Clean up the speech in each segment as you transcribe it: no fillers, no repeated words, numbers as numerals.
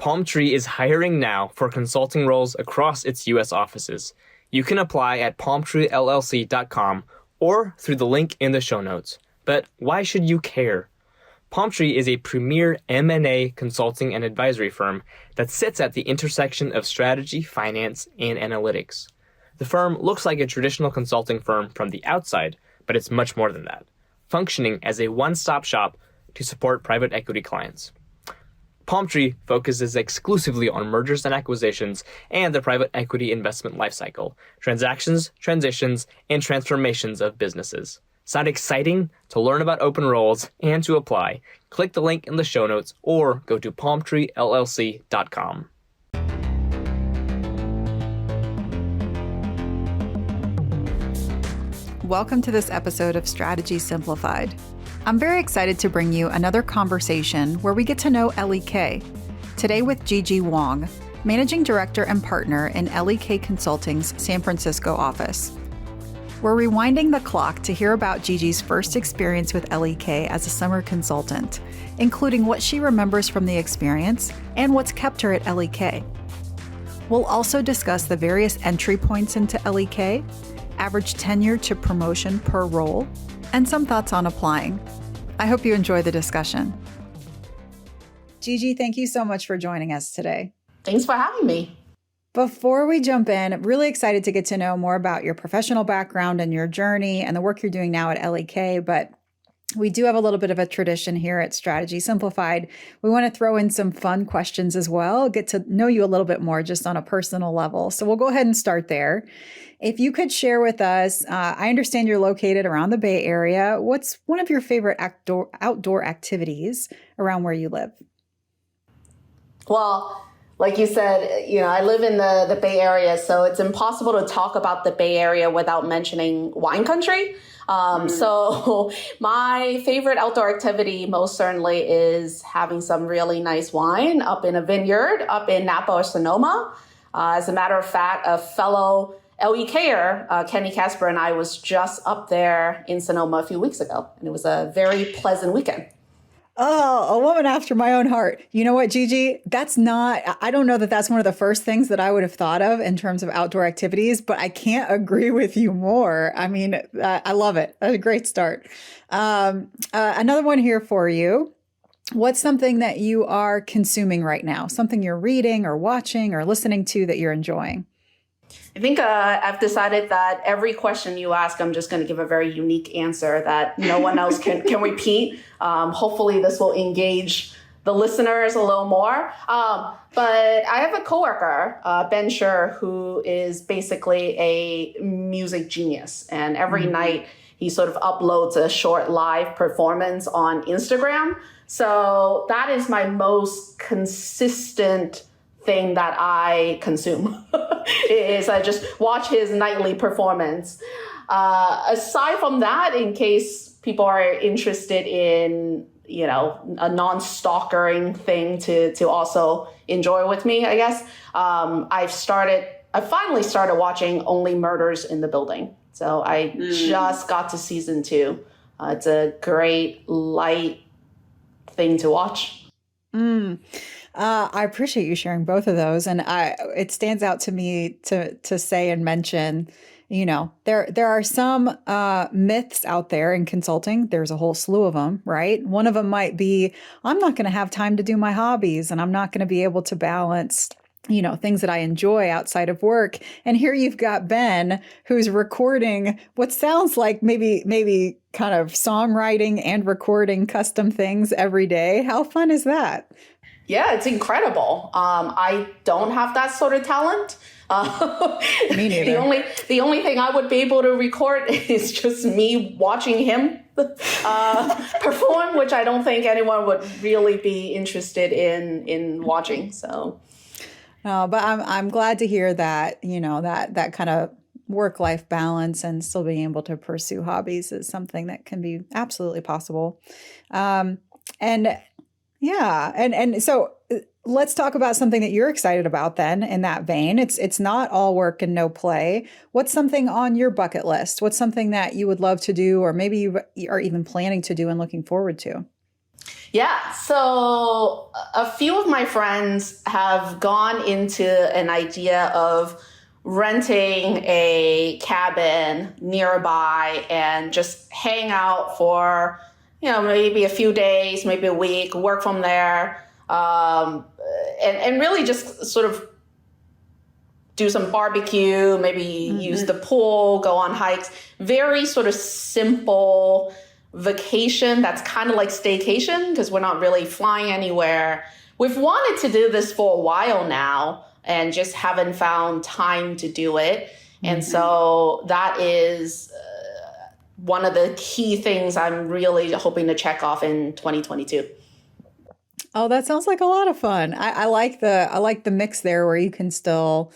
Palm Tree is hiring now for consulting roles across its U.S. offices. You can apply at palmtreellc.com or through the link in the show notes. But why should you care? Palm Tree is a premier M&A consulting and advisory firm that sits at the intersection of strategy, finance, and analytics. The firm looks like a traditional consulting firm from the outside, but it's much more than that, functioning as a one-stop shop to support private equity clients. Palm Tree focuses exclusively on mergers and acquisitions and the private equity investment lifecycle, transactions, transitions, and transformations of businesses. Sound exciting? To learn about open roles and to apply, click the link in the show notes or go to palmtreellc.com. Welcome to this episode of Strategy Simplified. I'm very excited to bring you another conversation where we get to know L.E.K. Today with Gigi Wong, Managing Director and Partner in L.E.K Consulting's San Francisco office. We're rewinding the clock to hear about Gigi's first experience with L.E.K as a summer consultant, including what she remembers from the experience and what's kept her at L.E.K. We'll also discuss the various entry points into L.E.K, average tenure to promotion per role, and some thoughts on applying. I hope you enjoy the discussion. Gigi, thank you so much for joining us today. Thanks for having me. Before we jump in, I'm really excited to get to know more about your professional background and your journey and the work you're doing now at L.E.K, but we do have a little bit of a tradition here at Strategy Simplified. We want to throw in some fun questions as well, get to know you a little bit more just on a personal level. So we'll go ahead and start there. If you could share with us, I understand you're located around the Bay Area. What's one of your favorite outdoor activities around where you live? Well, like you said, I live in the Bay Area, so it's impossible to talk about the Bay Area without mentioning wine country. So my favorite outdoor activity most certainly is having some really nice wine up in a vineyard up in Napa or Sonoma. As a matter of fact, a fellow L.E.K-er, Kenny Casper, and I was just up there in Sonoma a few weeks ago, and it was a very pleasant weekend. Oh, a woman after my own heart. You know what, Gigi? I don't know that that's one of the first things that I would have thought of in terms of outdoor activities, but I can't agree with you more. I mean, I love it. That's a great start. Another one here for you. What's something that you are consuming right now? Something you're reading or watching or listening to that you're enjoying? I think I've decided that every question you ask, I'm just going to give a very unique answer that no one else can repeat. Hopefully this will engage the listeners a little more. But I have a coworker, Ben Scher, who is basically a music genius. And every night he sort of uploads a short live performance on Instagram. So that is my most consistent thing that I consume is I just watch his nightly performance. Aside from that, in case people are interested in, a non-stalkering thing to also enjoy with me, I guess, I finally started watching Only Murders in the Building. So I just got to season 2. It's a great light thing to watch. I appreciate you sharing both of those. And it stands out to me to say and mention, there are some myths out there in consulting. There's a whole slew of them, right? One of them might be, I'm not going to have time to do my hobbies and I'm not going to be able to balance things that I enjoy outside of work. And here you've got Ben, who's recording what sounds like maybe kind of songwriting and recording custom things every day. How fun is that? Yeah, it's incredible. I don't have that sort of talent. Me neither. The only thing I would be able to record is just me watching him perform, which I don't think anyone would really be interested in watching. So, but I'm glad to hear that that kind of work-life balance and still being able to pursue hobbies is something that can be absolutely possible. And so let's talk about something that you're excited about then in that vein. It's not all work and no play. What's something on your bucket list? What's something that you would love to do or maybe you are even planning to do and looking forward to? Yeah, so a few of my friends have gone into an idea of renting a cabin nearby and just hang out for, maybe a few days, maybe a week, work from there, and really just sort of do some barbecue, maybe use the pool, go on hikes. Very sort of simple vacation that's kind of like staycation because we're not really flying anywhere. We've wanted to do this for a while now and just haven't found time to do it. And so that is one of the key things I'm really hoping to check off in 2022. Oh, that sounds like a lot of fun. I like the mix there where you can still,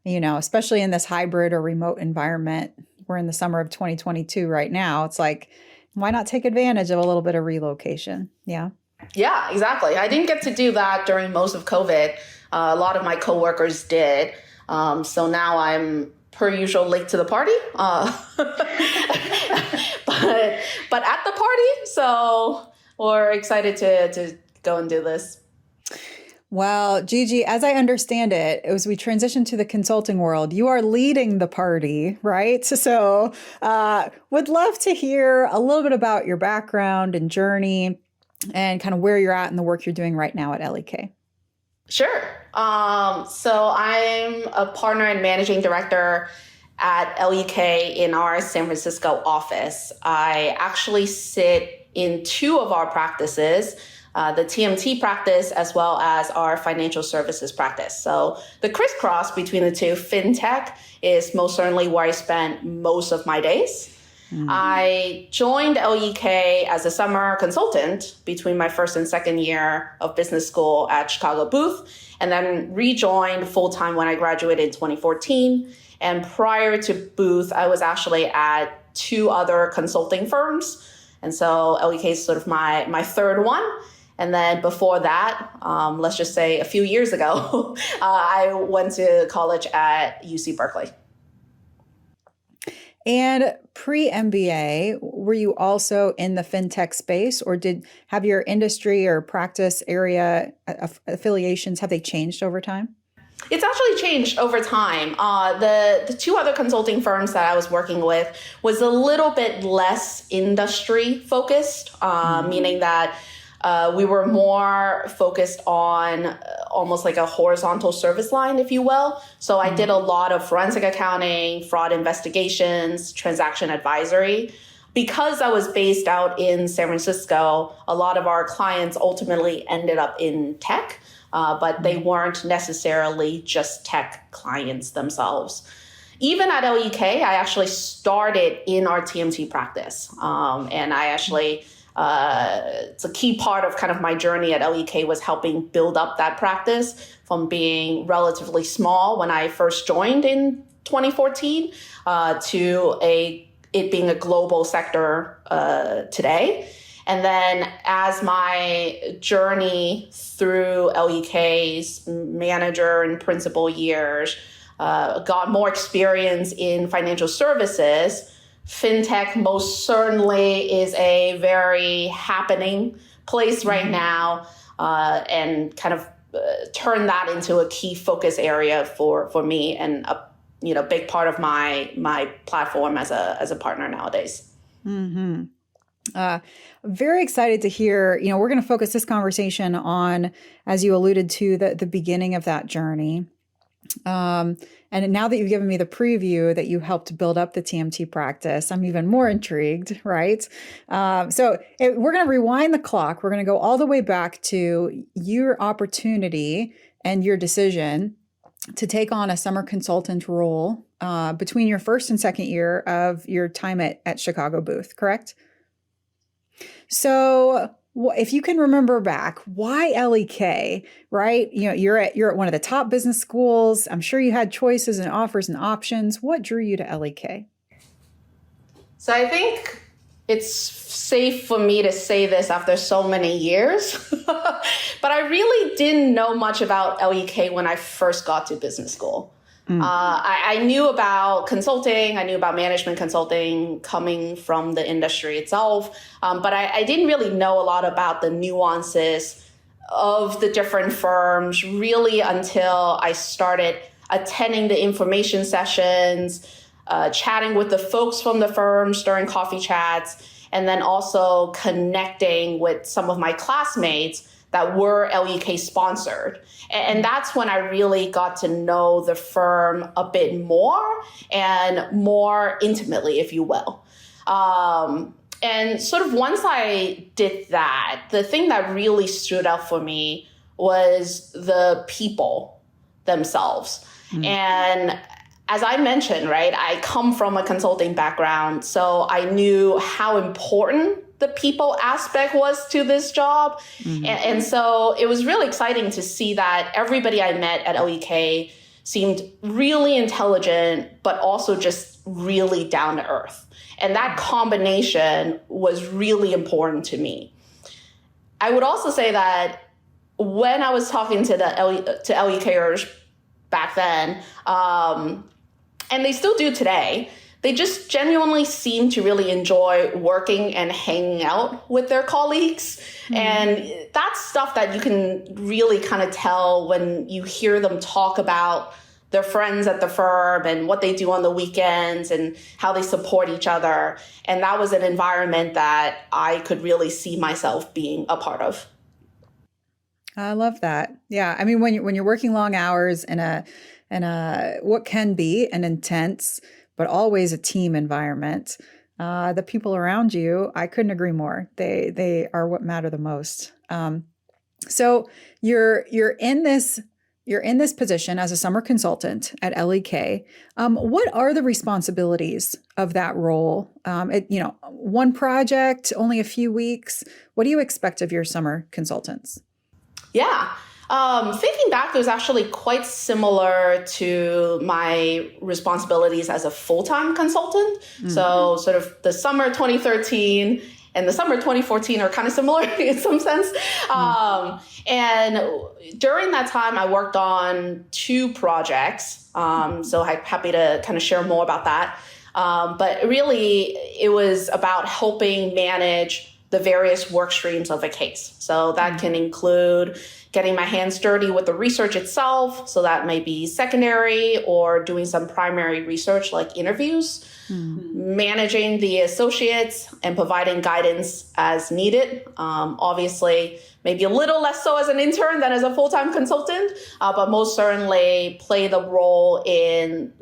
especially in this hybrid or remote environment. We're in the summer of 2022 right now. It's like, why not take advantage of a little bit of relocation? Yeah. Yeah, exactly. I didn't get to do that during most of COVID. A lot of my coworkers did. So now I'm per usual late to the party, but at the party. So we're excited to go and do this. Well, Gigi, as I understand it, as we transition to the consulting world, you are leading the party, right? So would love to hear a little bit about your background and journey and kind of where you're at in the work you're doing right now at L.E.K. Sure. So I'm a partner and managing director at L.E.K in our San Francisco office. I actually sit in two of our practices, the TMT practice as well as our financial services practice. So the crisscross between the two, fintech, is most certainly where I spent most of my days. I joined L.E.K as a summer consultant between my first and second year of business school at Chicago Booth, and then rejoined full-time when I graduated in 2014. And prior to Booth, I was actually at two other consulting firms. And so L.E.K is sort of my third one. And then before that, let's just say a few years ago, I went to college at UC Berkeley. And pre-MBA, were you also in the fintech space, or have your industry or practice area affiliations, have they changed over time? It's actually changed over time. The two other consulting firms that I was working with was a little bit less industry focused, meaning that we were more focused on almost like a horizontal service line, if you will. So I did a lot of forensic accounting, fraud investigations, transaction advisory. Because I was based out in San Francisco, a lot of our clients ultimately ended up in tech, but they weren't necessarily just tech clients themselves. Even at L.E.K, I actually started in our TMT practice. And I actually... it's a key part of kind of my journey at L.E.K was helping build up that practice from being relatively small when I first joined in 2014 to it being a global sector today. And then as my journey through L.E.K's manager and principal years got more experience in financial services, fintech most certainly is a very happening place right now, and kind of turn that into a key focus area for me and a big part of my platform as a partner nowadays. Very excited to hear. We're going to focus this conversation on, as you alluded to, the beginning of that journey. And now that you've given me the preview that you helped build up the TMT practice, I'm even more intrigued, right? So we're going to rewind the clock. We're going to go all the way back to your opportunity and your decision to take on a summer consultant role between your first and second year of your time at Chicago Booth, correct? So if you can remember back, why L.E.K, right? You're at one of the top business schools. I'm sure you had choices and offers and options. What drew you to L.E.K? So I think it's safe for me to say this after so many years, but I really didn't know much about L.E.K when I first got to business school. I knew about consulting. I knew about management consulting coming from the industry itself. But I didn't really know a lot about the nuances of the different firms really until I started attending the information sessions, chatting with the folks from the firms during coffee chats, and then also connecting with some of my classmates that were L.E.K sponsored. And that's when I really got to know the firm a bit more and more intimately, if you will. And sort of once I did that, the thing that really stood out for me was the people themselves. And as I mentioned, right, I come from a consulting background, so I knew how important the people aspect was to this job. And so it was really exciting to see that everybody I met at L.E.K seemed really intelligent, but also just really down to earth. And that combination was really important to me. I would also say that when I was talking to to L.E.Kers back then, and they still do today, they just genuinely seem to really enjoy working and hanging out with their colleagues. And that's stuff that you can really kind of tell when you hear them talk about their friends at the firm and what they do on the weekends and how they support each other. And that was an environment that I could really see myself being a part of. I love that. Yeah. I mean, when you're working long hours in a what can be an intense, but always a team environment, the people around you, I couldn't agree more. They are what matter the most. So you're in this position as a summer consultant at L.E.K. What are the responsibilities of that role? One project, only a few weeks. What do you expect of your summer consultants? Yeah. Thinking back, it was actually quite similar to my responsibilities as a full-time consultant. So sort of the summer 2013 and the summer 2014 are kind of similar in some sense. And during that time, I worked on 2 projects. So I'm happy to kind of share more about that. But really, it was about helping manage the various work streams of a case. So that can include getting my hands dirty with the research itself. So that may be secondary or doing some primary research like interviews, managing the associates and providing guidance as needed. Obviously, maybe a little less so as an intern than as a full-time consultant, but most certainly play the role in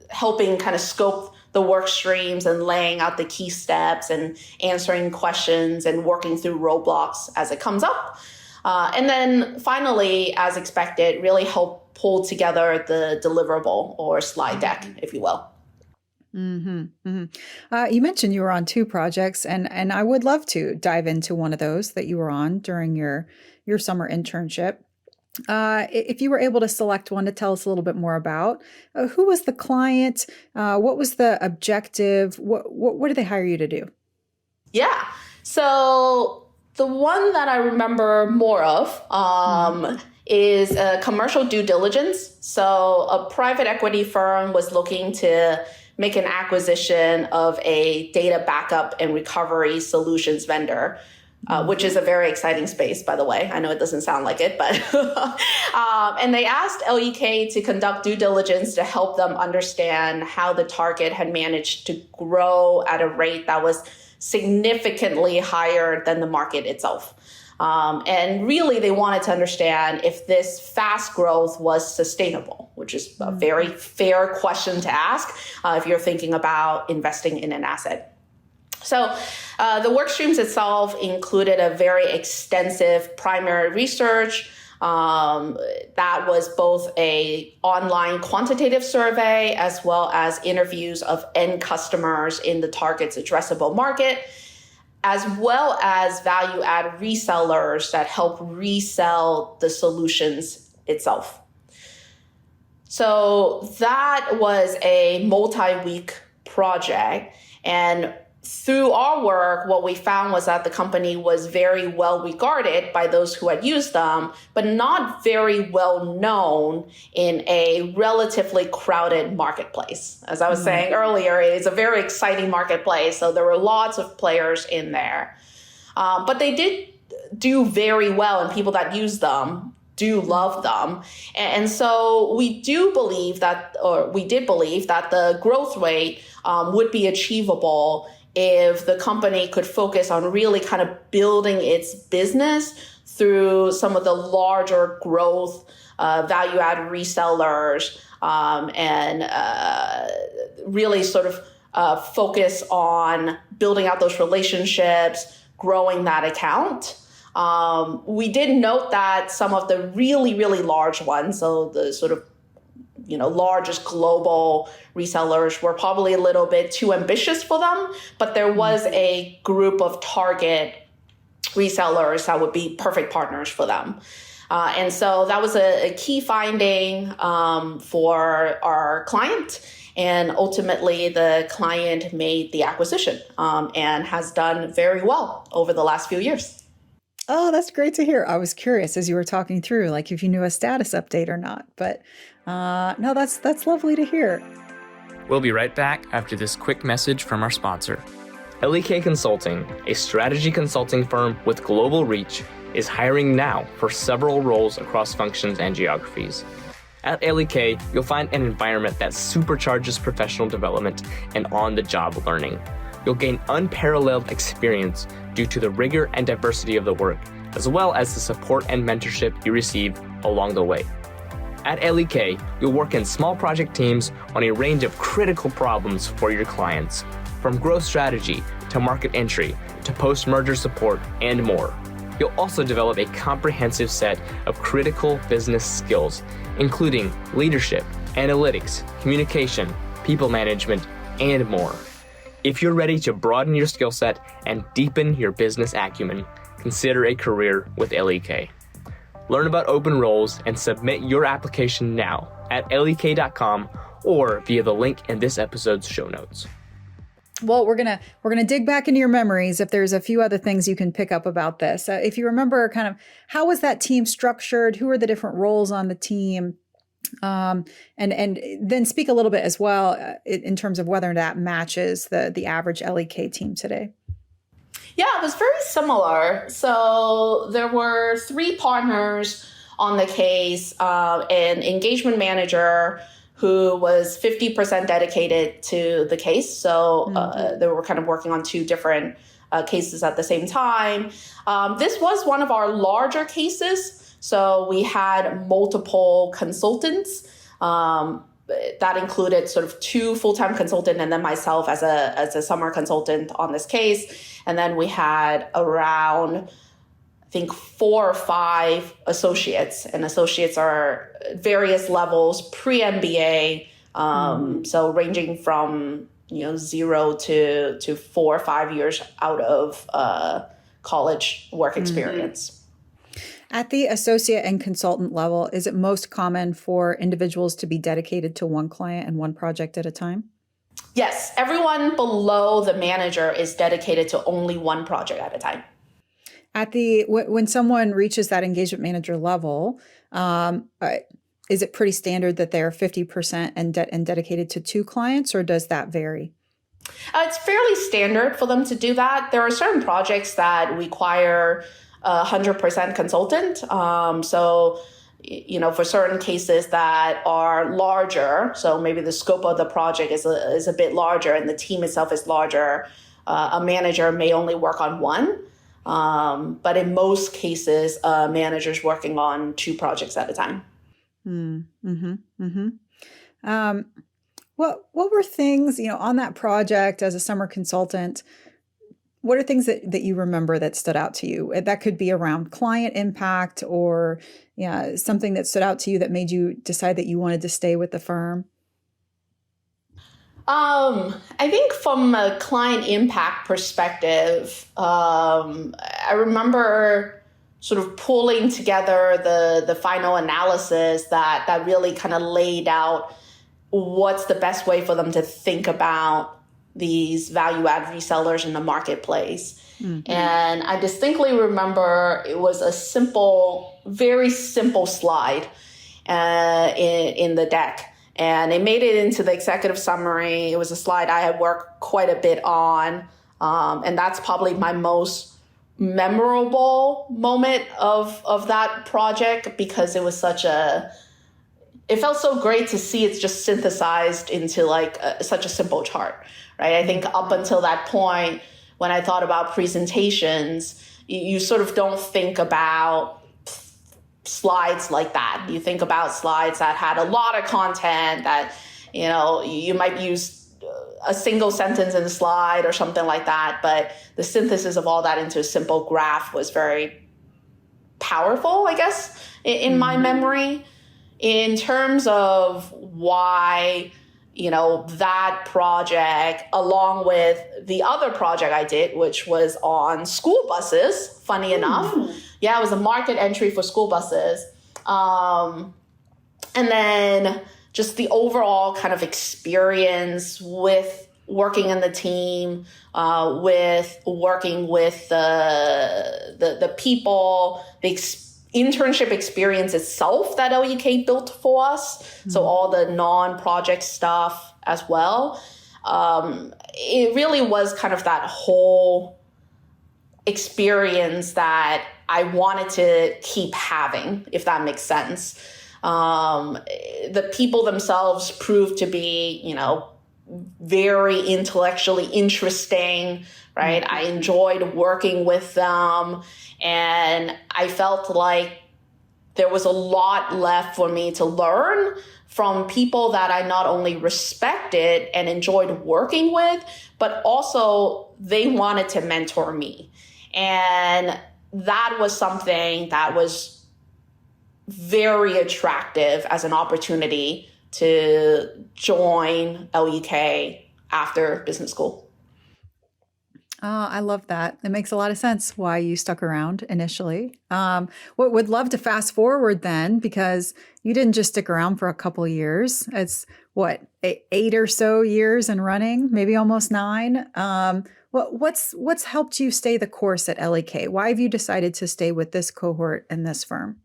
helping kind of scope the work streams and laying out the key steps and answering questions and working through roadblocks as it comes up. And then finally, as expected, really help pull together the deliverable or slide deck, if you will. You mentioned you were on 2 projects, and I would love to dive into one of those that you were on during your summer internship. If you were able to select one to tell us a little bit more about, who was the client? What was the objective? What did they hire you to do? Yeah. So the one that I remember more of is a commercial due diligence. So a private equity firm was looking to make an acquisition of a data backup and recovery solutions vendor. Which is a very exciting space, by the way. I know it doesn't sound like it, but and they asked L.E.K to conduct due diligence to help them understand how the target had managed to grow at a rate that was significantly higher than the market itself. And really, they wanted to understand if this fast growth was sustainable, which is a very fair question to ask if you're thinking about investing in an asset. So the work streams itself included a very extensive primary research that was both a online quantitative survey as well as interviews of end customers in the target's addressable market, as well as value-add resellers that help resell the solutions itself. So that was a multi-week project. And through our work, what we found was that the company was very well regarded by those who had used them, but not very well known in a relatively crowded marketplace. As I was saying earlier, it is a very exciting marketplace, so there were lots of players in there. But they did do very well, and people that use them do love them. And so we did believe that the growth rate would be achievable if the company could focus on really kind of building its business through some of the larger growth value-add resellers and really sort of focus on building out those relationships, growing that account. We did note that some of the really, really large ones, so the sort of largest global resellers, were probably a little bit too ambitious for them, but there was a group of target resellers that would be perfect partners for them. And so that was a key finding for our client. And ultimately, the client made the acquisition and has done very well over the last few years. Oh, that's great to hear. I was curious as you were talking through, like if you knew a status update or not. But no, that's lovely to hear. We'll be right back after this quick message from our sponsor. L.E.K Consulting, a strategy consulting firm with global reach, is hiring now for several roles across functions and geographies. At L.E.K, you'll find an environment that supercharges professional development and on-the-job learning. You'll gain unparalleled experience due to the rigor and diversity of the work, as well as the support and mentorship you receive along the way. At L.E.K, you'll work in small project teams on a range of critical problems for your clients, from growth strategy to market entry to post-merger support and more. You'll also develop a comprehensive set of critical business skills, including leadership, analytics, communication, people management, and more. If you're ready to broaden your skill set and deepen your business acumen, consider a career with L.E.K. Learn about open roles and submit your application now at lek.com or via the link in this episode's show notes. Well, we're gonna dig back into your memories if there's a few other things you can pick up about this. If you remember kind of how was that team structured? Who are the different roles on the team? And then speak a little bit as well in terms of whether that matches the average L.E.K team today. Yeah, it was very similar. So there were 3 partners on the case, an engagement manager who was 50% dedicated to the case. So they were kind of working on 2 different cases at the same time. This was one of our larger cases. So we had multiple consultants. That included sort of 2 full-time consultants and then myself as a summer consultant on this case. And then we had around, I think, 4 or 5 associates. And associates are various levels, pre-MBA. So ranging from 0 to 4 or 5 years out of college work experience. At the associate and consultant level, is it most common for individuals to be dedicated to one client and one project at a time? Yes, everyone below the manager is dedicated to only one project at a time. When someone reaches that engagement manager level, is it pretty standard that they're 50% and dedicated to 2 clients, or does that vary? It's fairly standard for them to do that. There are certain projects that require 100% consultant. So, for certain cases that are larger, so maybe the scope of the project is a bit larger and the team itself is larger, a manager may only work on one. But in most cases, a manager's working on 2 projects at a time. What were things, on that project as a summer consultant? What are things that you remember that stood out to you? That could be around client impact or something that stood out to you that made you decide that you wanted to stay with the firm. I think from a client impact perspective, I remember sort of pulling together the final analysis that really kind of laid out what's the best way for them to think about these value add resellers in the marketplace. And I distinctly remember it was a simple, very simple slide in the deck. And it made it into the executive summary. It was a slide I had worked quite a bit on. And that's probably my most memorable moment of that project, because it was it felt so great to see it's just synthesized into like such a simple chart, right? I think up until that point, when I thought about presentations, you sort of don't think about slides like that. You think about slides that had a lot of content that, you might use a single sentence in a slide or something like that. But the synthesis of all that into a simple graph was very powerful, I guess, in my memory. In terms of why, that project, along with the other project I did, which was on school buses, funny enough. Yeah, it was a market entry for school buses. And then just the overall kind of experience with working in the team, with working with the people, the internship experience itself that L.E.K built for us. So all the non-project stuff as well. It really was kind of that whole experience that I wanted to keep having, if that makes sense. The people themselves proved to be, very intellectually interesting, right? I enjoyed working with them, and I felt like there was a lot left for me to learn from people that I not only respected and enjoyed working with, but also they wanted to mentor me. And that was something that was very attractive as an opportunity to join L.E.K after business school. I love that. It makes a lot of sense why you stuck around initially. Would love to fast forward then, because you didn't just stick around for a couple of years. It's 8 or so years and running, maybe almost 9. What's helped you stay the course at L.E.K? Why have you decided to stay with this cohort and this firm?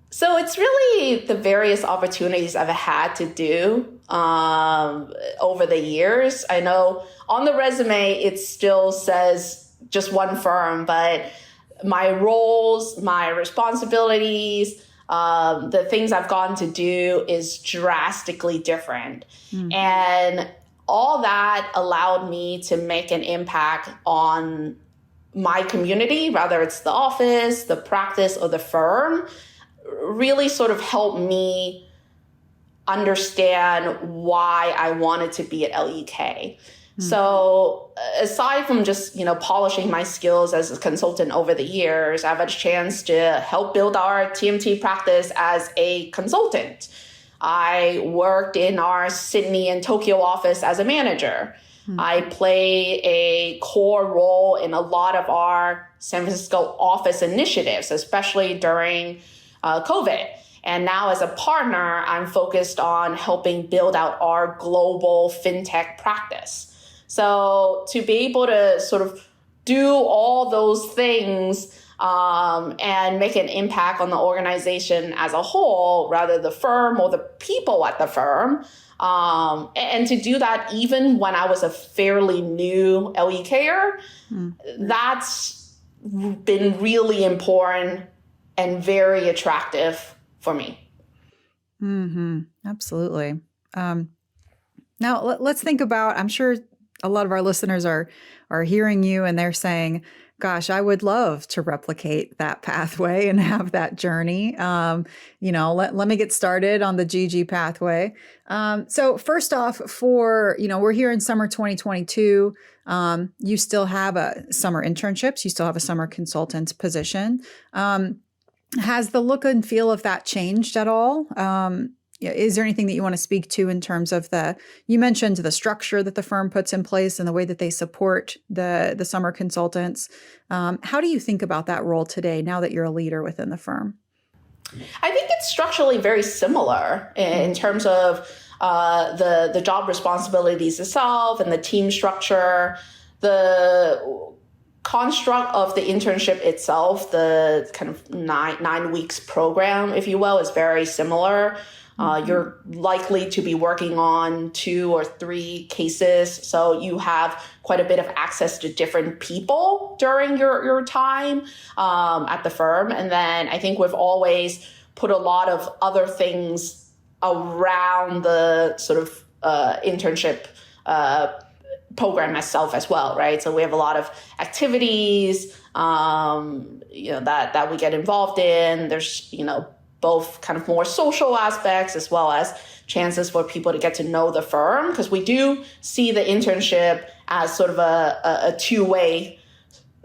So it's really the various opportunities I've had to do over the years. I know on the resume, it still says just one firm, but my roles, my responsibilities, the things I've gotten to do is drastically different. And all that allowed me to make an impact on my community, whether it's the office, the practice, or the firm. Really sort of helped me understand why I wanted to be at L.E.K. So aside from just, polishing my skills as a consultant over the years, I've had a chance to help build our TMT practice as a consultant. I worked in our Sydney and Tokyo office as a manager. I play a core role in a lot of our San Francisco office initiatives, especially during COVID. And now as a partner, I'm focused on helping build out our global fintech practice. So to be able to sort of do all those things and make an impact on the organization as a whole, rather the firm or the people at the firm, and to do that even when I was a fairly new L.E.K-er, that's been really important and very attractive for me. Absolutely. Now let's think about, I'm sure a lot of our listeners are hearing you and they're saying, gosh, I would love to replicate that pathway and have that journey. Let me get started on the Gigi pathway. So first off, we're here in summer 2022. You still have summer internships. You still have a summer consultant position. Has the look and feel of that changed at all? Is there anything that you want to speak to in terms of you mentioned the structure that the firm puts in place and the way that they support the summer consultants. How do you think about that role today now that you're a leader within the firm? I think it's structurally very similar in terms of the job responsibilities itself and the team structure, the construct of the internship itself, the kind of nine weeks program, if you will, is very similar. You're likely to be working on 2 or 3 cases. So you have quite a bit of access to different people during your time at the firm. And then I think we've always put a lot of other things around the sort of internship program itself as well, right? So we have a lot of activities, that we get involved in. There's, both kind of more social aspects as well as chances for people to get to know the firm, because we do see the internship as sort of a two-way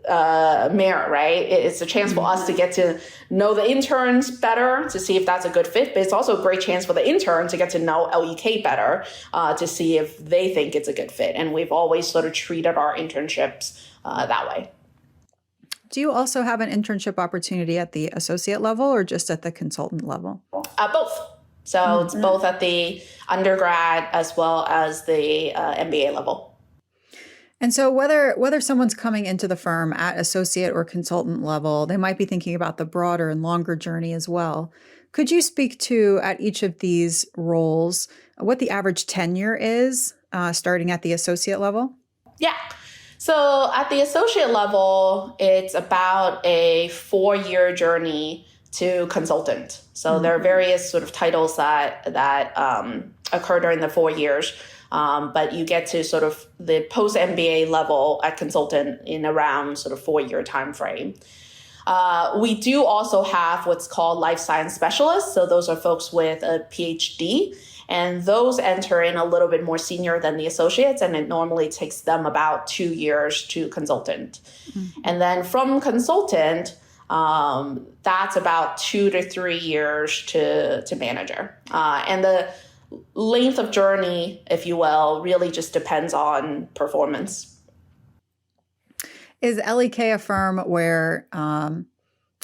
merit, right? It's a chance for us to get to know the interns better to see if that's a good fit, but it's also a great chance for the intern to get to know L.E.K better to see if they think it's a good fit. And we've always sort of treated our internships that way. Do you also have an internship opportunity at the associate level or just at the consultant level? Both. So it's both at the undergrad as well as the MBA level. And so whether someone's coming into the firm at associate or consultant level, they might be thinking about the broader and longer journey as well. Could you speak to, at each of these roles, what the average tenure is starting at the associate level? Yeah. So at the associate level, it's about a 4-year journey to consultant. So there are various sort of titles that occur during the 4 years, but you get to sort of the post-MBA level at consultant in around sort of 4-year time frame. We do also have what's called life science specialists. So those are folks with a PhD. And those enter in a little bit more senior than the associates, and it normally takes them about 2 years to consultant. And then from consultant, that's about 2 to 3 years to manager. And the length of journey, if you will, really just depends on performance. Is L.E.K a firm where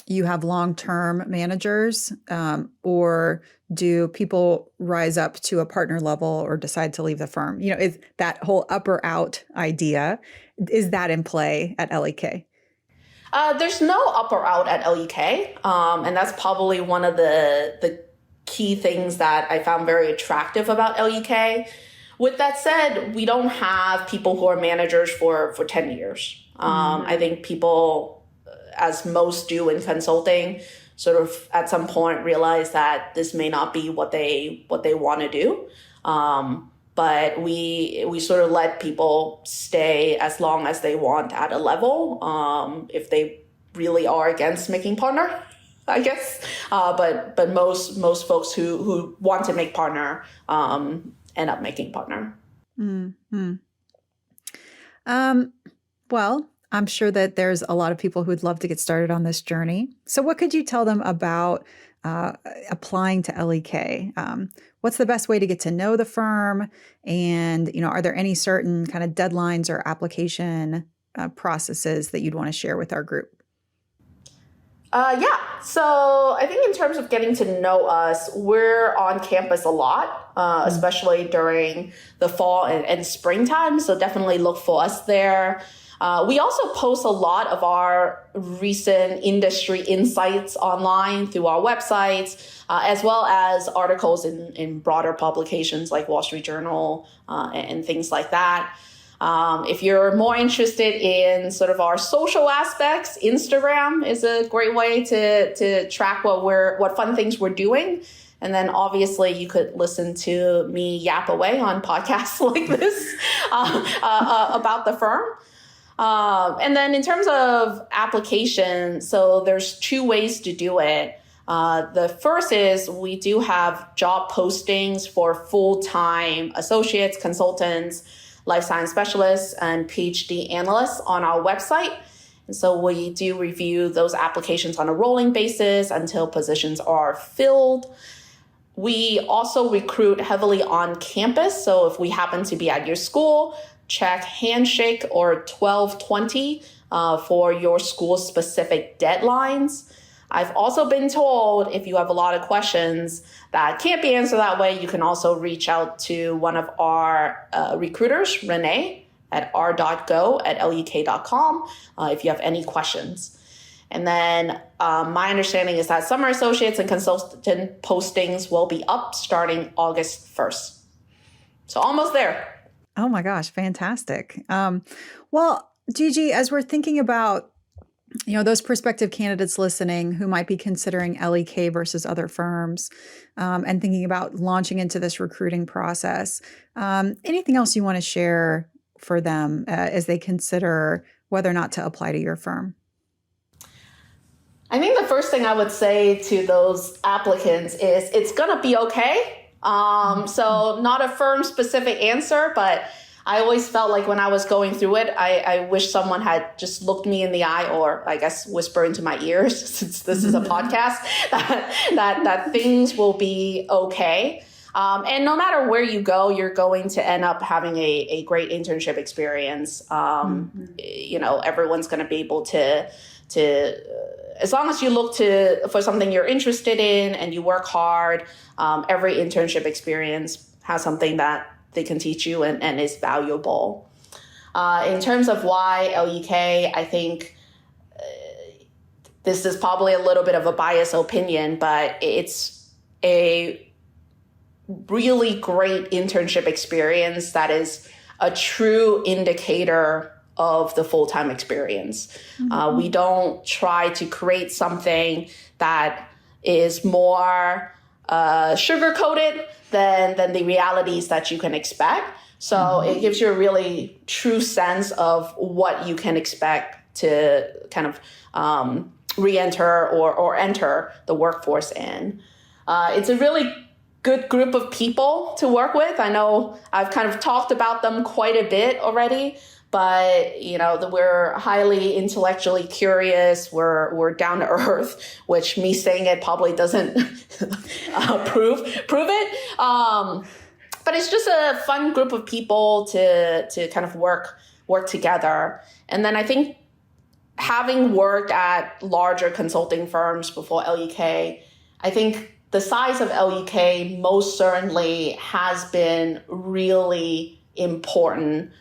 you have long-term managers, or do people rise up to a partner level or decide to leave the firm? Is that whole up or out idea, is that in play at L.E.K? There's no up or out at L.E.K, and that's probably one of the key things that I found very attractive about L.E.K. With that said, we don't have people who are managers for 10 years. I think people, as most do in consulting, sort of at some point realize that this may not be what they want to do. But we sort of let people stay as long as they want at a level, if they really are against making partner, I guess. But most folks who want to make partner end up making partner. Mm-hmm. Well, I'm sure that there's a lot of people who would love to get started on this journey. So what could you tell them about applying to L.E.K? What's the best way to get to know the firm? And, are there any certain kind of deadlines or application processes that you'd want to share with our group? Yeah. So I think in terms of getting to know us, we're on campus a lot, especially during the fall and springtime. So definitely look for us there. We also post a lot of our recent industry insights online through our websites, as well as articles in broader publications like Wall Street Journal and things like that. If you're more interested in sort of our social aspects, Instagram is a great way to track what fun things we're doing. And then obviously you could listen to me yap away on podcasts like this about the firm. And then in terms of application, so there's 2 ways to do it. The first is we do have job postings for full-time associates, consultants, life science specialists, and PhD analysts on our website. And so we do review those applications on a rolling basis until positions are filled. We also recruit heavily on campus. So if we happen to be at your school, check Handshake or 1220 for your school-specific deadlines. I've also been told if you have a lot of questions that can't be answered that way, you can also reach out to one of our recruiters, Renee, at R.Go at L.E.K.com if you have any questions. And then my understanding is that summer associates and consultant postings will be up starting August 1st. So almost there. Oh my gosh, fantastic. Well, Gigi, as we're thinking about those prospective candidates listening who might be considering L.E.K versus other firms and thinking about launching into this recruiting process, anything else you want to share for them as they consider whether or not to apply to your firm? I think the first thing I would say to those applicants is it's going to be okay. So not a firm specific answer, but I always felt like when I was going through it, I wish someone had just looked me in the eye, or I guess whisper into my ears, since this is a podcast, that things will be okay. And no matter where you go, you're going to end up having a great internship experience. Everyone's going to be able to as long as you look for something you're interested in and you work hard, every internship experience has something that they can teach you and is valuable. In terms of why L.E.K, I think this is probably a little bit of a biased opinion, but it's a really great internship experience that is a true indicator of the full-time experience. We don't try to create something that is more sugar-coated than the realities that you can expect. So it gives you a really true sense of what you can expect to kind of re-enter or enter the workforce in. It's a really good group of people to work with. I know I've kind of talked about them quite a bit already, but we're highly intellectually curious. We're down to earth, which me saying it probably doesn't prove it. But it's just a fun group of people to kind of work together. And then I think having worked at larger consulting firms before L.E.K, I think the size of L.E.K most certainly has been really important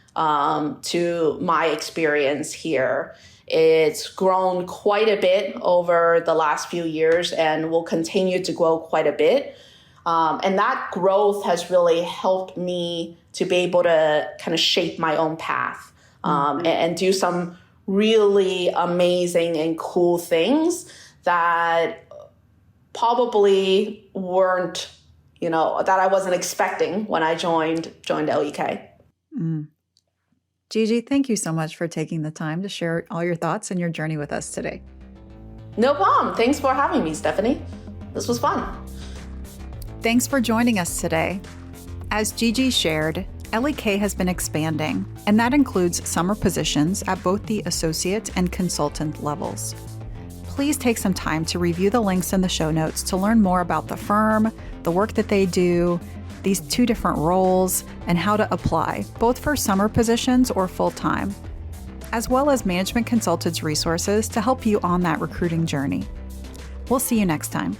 to my experience here. It's grown quite a bit over the last few years and will continue to grow quite a bit. And that growth has really helped me to be able to kind of shape my own path and do some really amazing and cool things that probably weren't, that I wasn't expecting when I joined L.E.K. Gigi, thank you so much for taking the time to share all your thoughts and your journey with us today. No problem. Thanks for having me, Stephanie. This was fun. Thanks for joining us today. As Gigi shared, L.E.K has been expanding, and that includes summer positions at both the associate and consultant levels. Please take some time to review the links in the show notes to learn more about the firm, the work that they do, these two different roles, and how to apply, both for summer positions or full-time, as well as Management Consultants resources to help you on that recruiting journey. We'll see you next time.